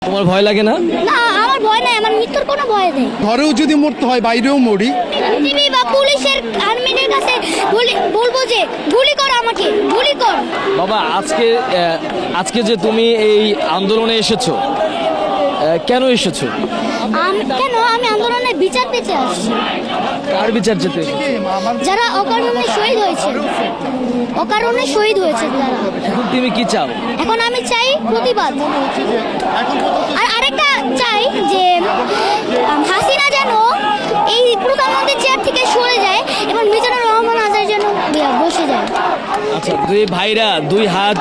তোমার ভয় লাগে না? না, আমার ভয় নাই, আমার মৃত্যুর কোনো ভয় নেই। ঘরেও যদি মরতে হয় বাইরেও মরি। টিভি বা পুলিশের আর্মিদের কাছে বলবো যে গুলি কর, আমাকে গুলি কর। বাবা, আজকে যে তুমি এই আন্দোলনে এসেছো, কেন এসেছো? কেন আমি আন্দোলনের বিচার পেতে আসছি। কার বিচার যেতে? যারা অকারণে শহীদ হয়েছে, অকারণে শহীদ হয়েছে যারা। এখন তুমি কি চাও? এখন আমি চাই প্রতিবাদ। আর আরেকটা চাই যে হাসিনা যেন এই প্রধানমন্ত্রীর চেয়ার থেকে সরে যায় এবং মিজানুর রহমান আজাদ যেন বসে যায়। আচ্ছা, দুই ভাইরা দুই হাত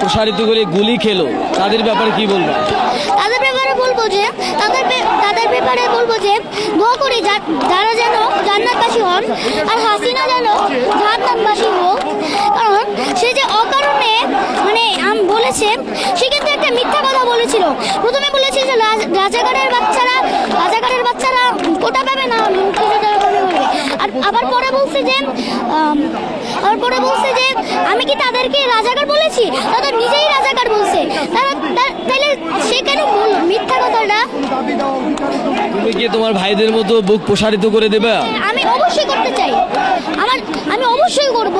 প্রসারিত করে গুলি খেলো, তাদের ব্যাপারে কি বলবো? তাদের ব্যাপারে বলবো যে দোয়া করি যারা যেন জান্নাতবাসী হন, আর হাসিনা যেন জাহান্নামবাসী হোক। কারণ সে যে অকারণে বলেছে, সে কিন্তু একটা মিথ্যা কথা বলেছিল। প্রথমে বলেছে যে রাজাকারের বাচ্চারা কোটা পাবে না, মুক্তিযোদ্ধারা পাবে বলে। আর আবার পরে বলছে যে আমি কি তাদেরকে রাজাকার বলেছি? তারা নিজেই রাজাকার বলছে। তাহলে সে কেন বলল মিথ্যা কথাটা? তুমি কি তোমার ভাইদের মতো বুক প্রসারিত করে দেবে? আমি অবশ্যই করতে চাই, আমি অবশ্যই করব।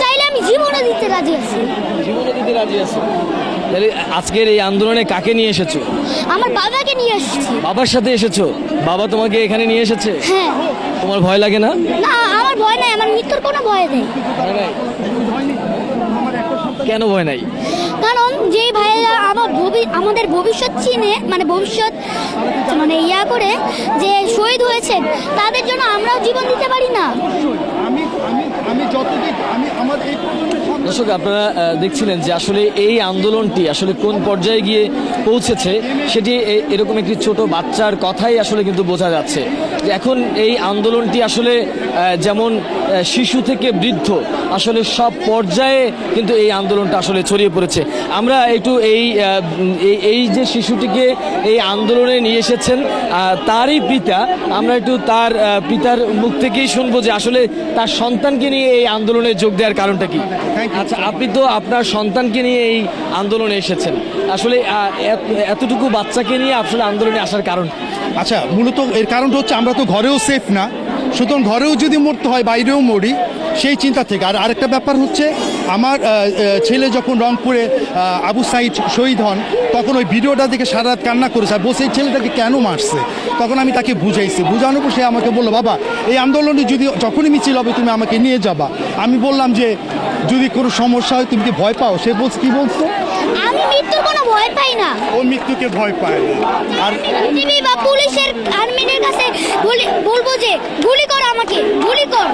চাইলে আমি জীবনে দিতে রাজি আছি। জীবনে দিতে রাজি আছো? তাহলে আজকের এই আন্দোলনে কাকে নিয়ে এসেছো? আমার বাবাকে নিয়ে এসেছি। বাবার সাথে এসেছো? বাবা তোমাকে এখানে নিয়ে এসেছে? হ্যাঁ। তোমার ভয় লাগে না? না, আমার ভয় নাই, আমার মৃত্যুর কোনো ভয় নেই। কেন ভয় নাই? কারণ যে ভাইয়েরা আমাদের ভবিষ্যৎ চিনে, ভবিষ্যৎ ইয়া করে যে শহীদ হয়েছে, তাদের জন্য আমরাও জীবন দিতে পারি না। দর্শক, আপনারা দেখছিলেন যে আসলে এই আন্দোলনটি আসলে কোন পর্যায়ে গিয়ে পৌঁছেছে, সেটি এরকম একটি ছোট বাচ্চার কথাই আসলে কিন্তু বোঝা যাচ্ছে যে এখন এই আন্দোলনটি আসলে যেমন শিশু থেকে বৃদ্ধ আসলে সব পর্যায়ে কিন্তু এই আন্দোলনটা আসলে ছড়িয়ে পড়েছে। আমরা একটু এই যে শিশুটিকে এই আন্দোলনে নিয়ে এসেছেন তারই পিতা, আমরা একটু তার পিতার মুখ থেকেই শুনবো যে আসলে তার সন্তানকে নিয়ে এই আন্দোলনে যোগ দেওয়ার কারণটা কি। আচ্ছা, আপনি তো আপনার সন্তানকে নিয়ে এই আন্দোলনে এসেছেন, আসলে এতটুকু বাচ্চাকে নিয়ে আসলে আন্দোলনে আসার কারণ? আচ্ছা, মূলত এর কারণটা হচ্ছে আমরা তো ঘরেও সেফ না, সুতরাং ঘরেও যদি মরতে হয় বাইরেও মরি, সেই চিন্তা থেকে। আর আরেকটা ব্যাপার হচ্ছে, আমার ছেলে যখন রংপুরে আবু সাইদ শহীদ হন, তখন ওই ভিডিওটা দেখে সারা রাত কান্না করেছে, আর বসে এই ছেলেটাকে কেন মারছে। তখন আমি তাকে বুঝাইছি, বুঝানোর পর সে আমাকে বললো, বাবা এই আন্দোলনে যখনই মিছিল হবে তুমি আমাকে নিয়ে যাবা। আমি বললাম যে যদি কোনো সমস্যা হয় তুমি কি ভয় পাও? সে কি বলছো? আমি মৃত্যুর কোনো ভয় পাই না। ও মৃত্যুকে ভয় পায় না। আর টিভি বা পুলিশের আর্মিদের কাছে বলবো যে গুলি কর, আমাকে গুলি কর।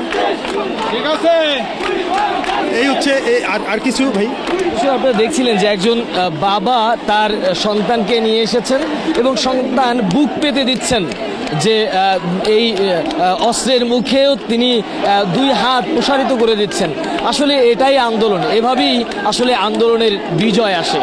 ঠিক আছে, এই হচ্ছে আর কিছু ভাই? আপনারা দেখছিলেন যে একজন বাবা তার সন্তানকে নিয়ে এসেছেন এবং সন্তান বুক পেতে দিচ্ছেন যে এই অস্ত্রের মুখেও তিনি দুই হাত প্রসারিত করে দিচ্ছেন। আসলে এটাই আন্দোলন, এভাবেই আসলে আন্দোলনের বিজয় আসে।